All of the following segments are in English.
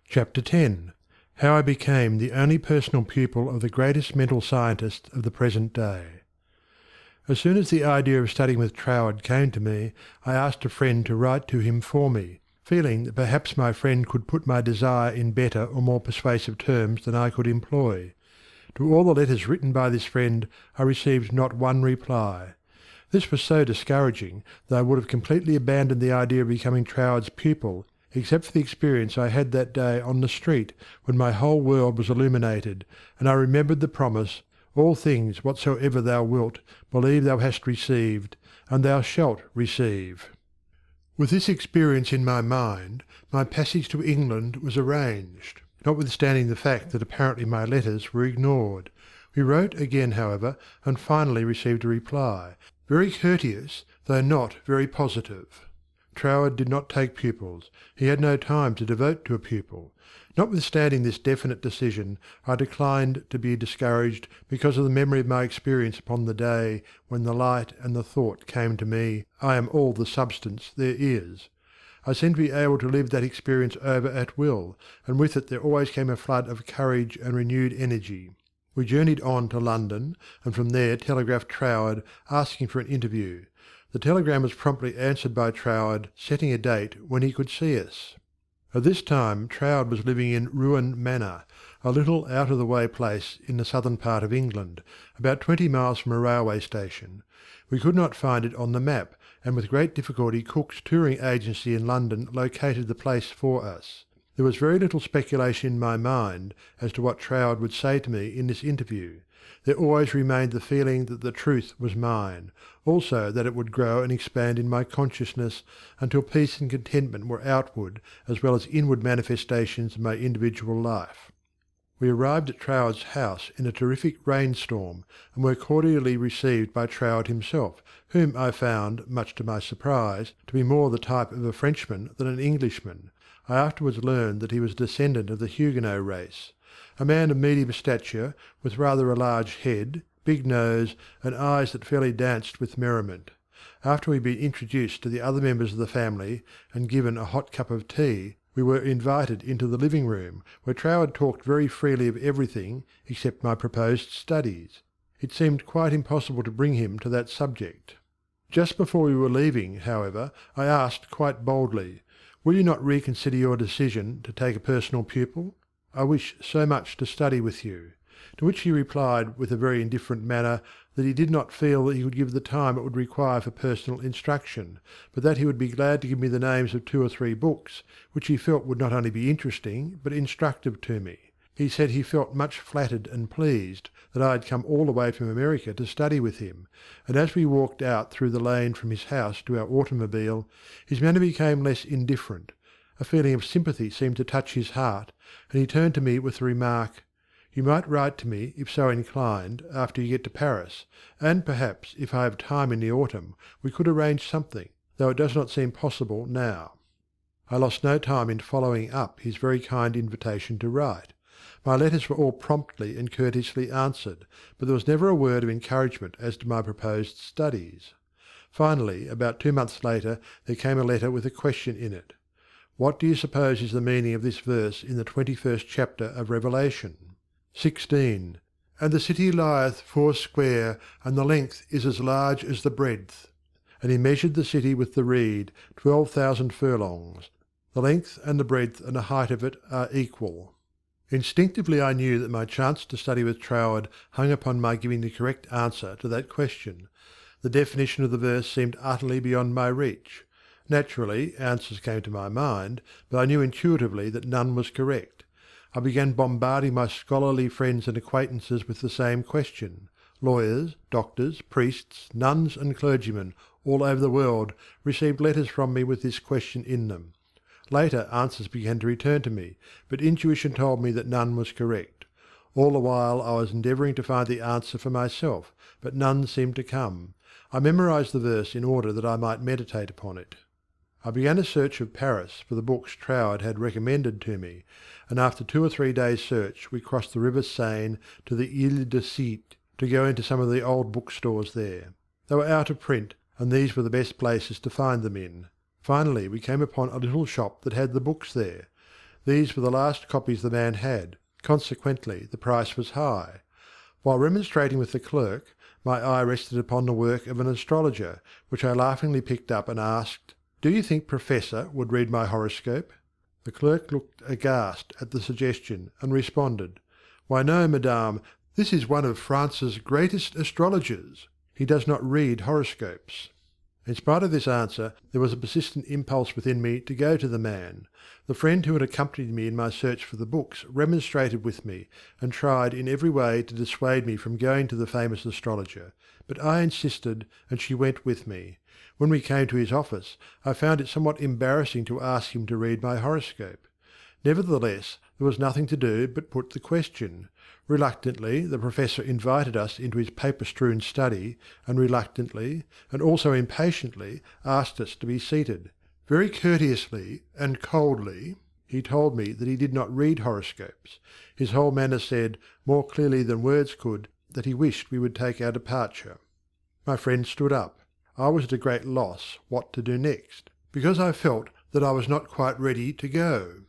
Chapter 10. How I became the only personal pupil of the greatest mental scientist of the present day. As soon as the idea of studying with Troward came to me, I asked a friend to write to him for me, feeling that perhaps my friend could put my desire in better or more persuasive terms than I could employ. To all the letters written by this friend I received not one reply. This was so discouraging that I would have completely abandoned the idea of becoming Troward's pupil, except for the experience I had that day on the street when my whole world was illuminated, and I remembered the promise, "All things whatsoever thou wilt, believe thou hast received, and thou shalt receive." With this experience in my mind, my passage to England was arranged, notwithstanding the fact that apparently my letters were ignored. We wrote again, however, and finally received a reply, very courteous, though not very positive. Troward did not take pupils. He had no time to devote to a pupil. Notwithstanding this definite decision, I declined to be discouraged because of the memory of my experience upon the day when the light and the thought came to me, "I am all the substance there is." I seemed to be able to live that experience over at will, and with it there always came a flood of courage and renewed energy. We journeyed on to London, and from there telegraphed Troward asking for an interview. The telegram was promptly answered by Troward setting a date when he could see us. At this time Troward was living in Ruan Manor, a little out-of-the-way place in the southern part of England, about 20 miles from a railway station. We could not find it on the map, and with great difficulty Cook's touring agency in London located the place for us. There was very little speculation in my mind as to what Troward would say to me in this interview. There always remained the feeling that the truth was mine, also that it would grow and expand in my consciousness until peace and contentment were outward as well as inward manifestations of my individual life. We arrived at Troward's house in a terrific rainstorm, and were cordially received by Troward himself, whom I found, much to my surprise, to be more the type of a Frenchman than an Englishman. I afterwards learned that he was a descendant of the Huguenot race. A man of medium stature, with rather a large head, big nose, and eyes that fairly danced with merriment. After we had been introduced to the other members of the family, and given a hot cup of tea, we were invited into the living-room, where Troward talked very freely of everything except my proposed studies. It seemed quite impossible to bring him to that subject. Just before we were leaving, however, I asked quite boldly, "Will you not reconsider your decision to take a personal pupil? I wish so much to study with you." To which he replied with a very indifferent manner that he did not feel that he could give the time it would require for personal instruction, but that he would be glad to give me the names of 2 or 3 books, which he felt would not only be interesting but instructive to me. He said he felt much flattered and pleased that I had come all the way from America to study with him, and as we walked out through the lane from his house to our automobile, his manner became less indifferent. A feeling of sympathy seemed to touch his heart, and he turned to me with the remark, "You might write to me, if so inclined, after you get to Paris, and perhaps, if I have time in the autumn, we could arrange something, though it does not seem possible now." I lost no time in following up his very kind invitation to write. My letters were all promptly and courteously answered, but there was never a word of encouragement as to my proposed studies. Finally, about 2 months later, there came a letter with a question in it. "What do you suppose is the meaning of this verse in the 21st chapter of Revelation?" 16. "And the city lieth foursquare, and the length is as large as the breadth. And he measured the city with the reed, 12,000 furlongs. The length and the breadth and the height of it are equal." Instinctively I knew that my chance to study with Troward hung upon my giving the correct answer to that question. The definition of the verse seemed utterly beyond my reach. Naturally, answers came to my mind, but I knew intuitively that none was correct. I began bombarding my scholarly friends and acquaintances with the same question. Lawyers, doctors, priests, nuns, and clergymen, all over the world, received letters from me with this question in them. Later answers began to return to me, but intuition told me that none was correct. All the while I was endeavouring to find the answer for myself, but none seemed to come. I memorized the verse in order that I might meditate upon it. I began a search of Paris for the books Troward had recommended to me, and after 2 or 3 days' search we crossed the river Seine to the Ile de Cite to go into some of the old bookstores there. They were out of print, and these were the best places to find them in. Finally we came upon a little shop that had the books there. These were the last copies the man had, consequently the price was high. While remonstrating with the clerk, my eye rested upon the work of an astrologer, which I laughingly picked up and asked, "Do you think Professor would read my horoscope?" The clerk looked aghast at the suggestion, and responded, "Why no, madame, this is one of France's greatest astrologers. He does not read horoscopes." In spite of this answer, there was a persistent impulse within me to go to the man. The friend who had accompanied me in my search for the books remonstrated with me, and tried in every way to dissuade me from going to the famous astrologer, but I insisted, and she went with me. When we came to his office, I found it somewhat embarrassing to ask him to read my horoscope. Nevertheless, there was nothing to do but put the question. Reluctantly, the professor invited us into his paper-strewn study, and reluctantly, and also impatiently, asked us to be seated. Very courteously and coldly, he told me that he did not read horoscopes. His whole manner said, more clearly than words could, that he wished we would take our departure. My friend stood up. I was at a great loss what to do next, because I felt that I was not quite ready to go.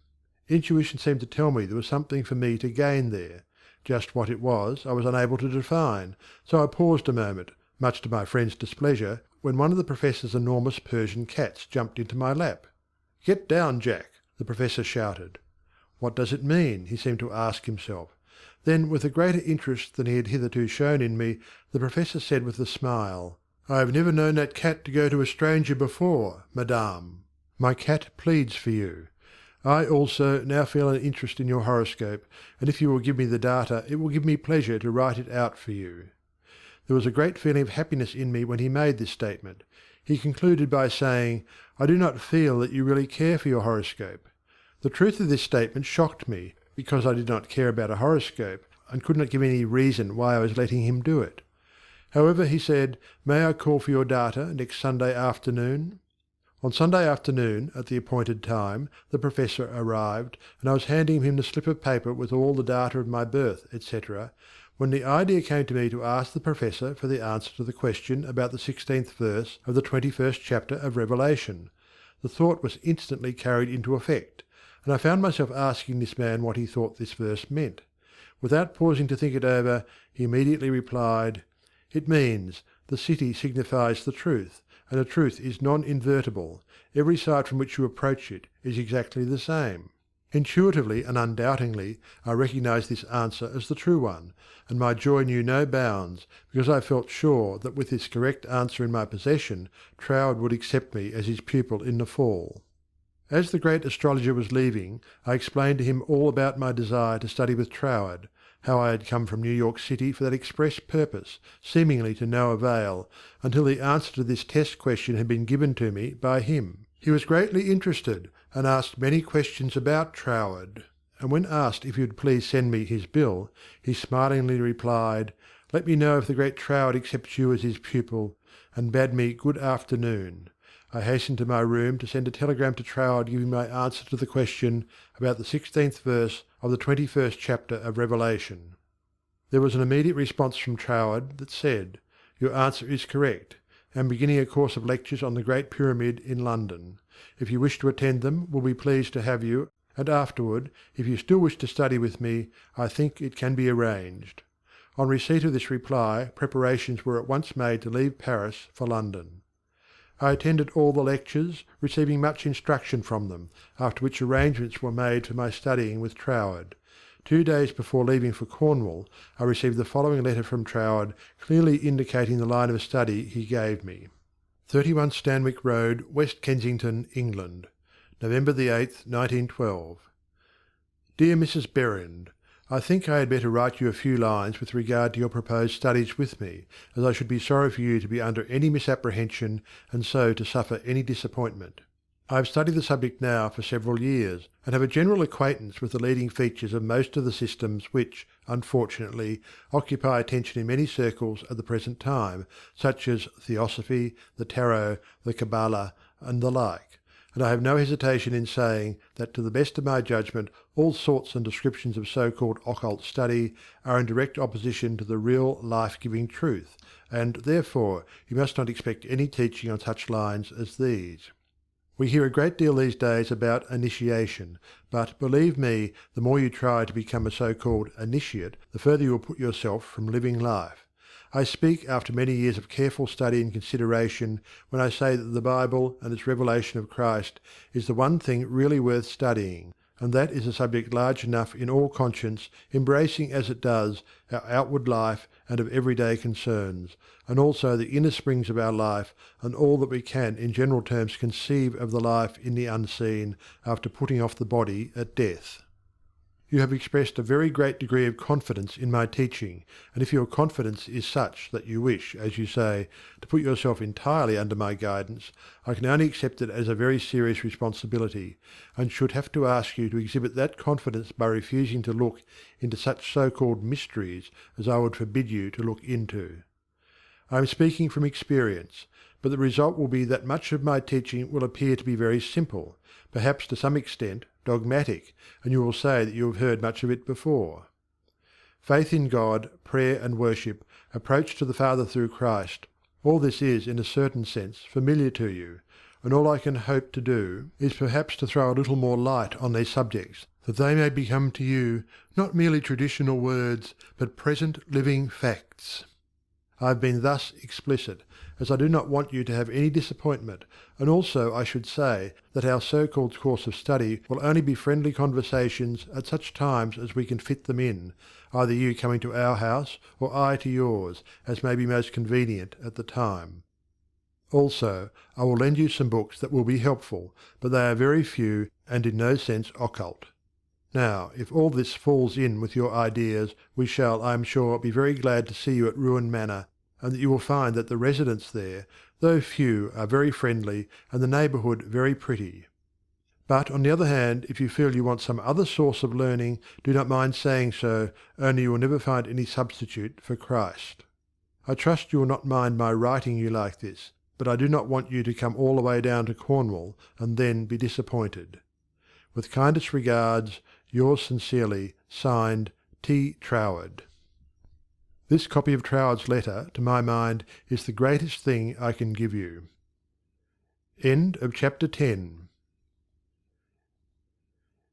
Intuition seemed to tell me there was something for me to gain there. Just what it was I was unable to define, so I paused a moment, much to my friend's displeasure, when one of the professor's enormous Persian cats jumped into my lap. "Get down, Jack!" the professor shouted. What does it mean? He seemed to ask himself. Then, with a greater interest than he had hitherto shown in me, the professor said with a smile, "I have never known that cat to go to a stranger before, madame. My cat pleads for you. I also now feel an interest in your horoscope, and if you will give me the data it will give me pleasure to write it out for you." There was a great feeling of happiness in me when he made this statement. He concluded by saying, "I do not feel that you really care for your horoscope." The truth of this statement shocked me, because I did not care about a horoscope, and could not give any reason why I was letting him do it. However, he said, "May I call for your data next Sunday afternoon?" On Sunday afternoon, at the appointed time, the professor arrived, and I was handing him the slip of paper with all the data of my birth, etc., when the idea came to me to ask the professor for the answer to the question about the 16th verse of the 21st chapter of Revelation. The thought was instantly carried into effect, and I found myself asking this man what he thought this verse meant. Without pausing to think it over, he immediately replied, "It means, the city signifies the truth, and the truth is non-invertible. Every side from which you approach it is exactly the same." Intuitively and undoubtingly I recognized this answer as the true one, and my joy knew no bounds, because I felt sure that with this correct answer in my possession, Troward would accept me as his pupil in the fall. As the great astrologer was leaving, I explained to him all about my desire to study with Troward, how I had come from New York City for that express purpose, seemingly to no avail, until the answer to this test question had been given to me by him. He was greatly interested, and asked many questions about Troward, and when asked if he would please send me his bill, he smilingly replied, "Let me know if the great Troward accepts you as his pupil," and bade me good afternoon. I hastened to my room to send a telegram to Troward giving my answer to the question about the 16th verse of the 21st chapter of Revelation. There was an immediate response from Troward that said, "Your answer is correct. I am beginning a course of lectures on the Great Pyramid in London. If you wish to attend them, will be pleased to have you, and afterward, if you still wish to study with me, I think it can be arranged." On receipt of this reply, preparations were at once made to leave Paris for London. I attended all the lectures, receiving much instruction from them, after which arrangements were made for my studying with Troward. 2 days before leaving for Cornwall, I received the following letter from Troward, clearly indicating the line of study he gave me. 31 Stanwick Road, West Kensington, England. November 8th, 1912. Dear Mrs. Behrend, I think I had better write you a few lines with regard to your proposed studies with me, as I should be sorry for you to be under any misapprehension and so to suffer any disappointment. I have studied the subject now for several years, and have a general acquaintance with the leading features of most of the systems which, unfortunately, occupy attention in many circles at the present time, such as Theosophy, the Tarot, the Kabbalah, and the like, and I have no hesitation in saying that to the best of my judgment all sorts and descriptions of so-called occult study are in direct opposition to the real life-giving truth, and therefore you must not expect any teaching on such lines as these. We hear a great deal these days about initiation, but believe me, the more you try to become a so-called initiate, the further you will put yourself from living life. I speak after many years of careful study and consideration when I say that the Bible and its revelation of Christ is the one thing really worth studying, and that is a subject large enough in all conscience, embracing as it does our outward life and of everyday concerns, and also the inner springs of our life and all that we can in general terms conceive of the life in the unseen after putting off the body at death. You have expressed a very great degree of confidence in my teaching, and if your confidence is such that you wish, as you say, to put yourself entirely under my guidance, I can only accept it as a very serious responsibility, and should have to ask you to exhibit that confidence by refusing to look into such so-called mysteries as I would forbid you to look into. I am speaking from experience, but the result will be that much of my teaching will appear to be very simple, perhaps to some extent dogmatic, and you will say that you have heard much of it before. Faith in God, prayer and worship, approach to the Father through Christ, all this is, in a certain sense, familiar to you, and all I can hope to do is perhaps to throw a little more light on these subjects, that they may become to you not merely traditional words, but present living facts. I have been thus explicit, as I do not want you to have any disappointment, and also I should say that our so-called course of study will only be friendly conversations at such times as we can fit them in, either you coming to our house or I to yours, as may be most convenient at the time. Also, I will lend you some books that will be helpful, but they are very few and in no sense occult. Now, if all this falls in with your ideas, we shall, I am sure, be very glad to see you at Ruin Manor, and that you will find that the residents there, though few, are very friendly, and the neighbourhood very pretty. But, on the other hand, if you feel you want some other source of learning, do not mind saying so, only you will never find any substitute for Christ. I trust you will not mind my writing you like this, but I do not want you to come all the way down to Cornwall and then be disappointed. With kindest regards, yours sincerely, signed, T. Troward. This copy of Troward's letter, to my mind, is the greatest thing I can give you. End of chapter 10.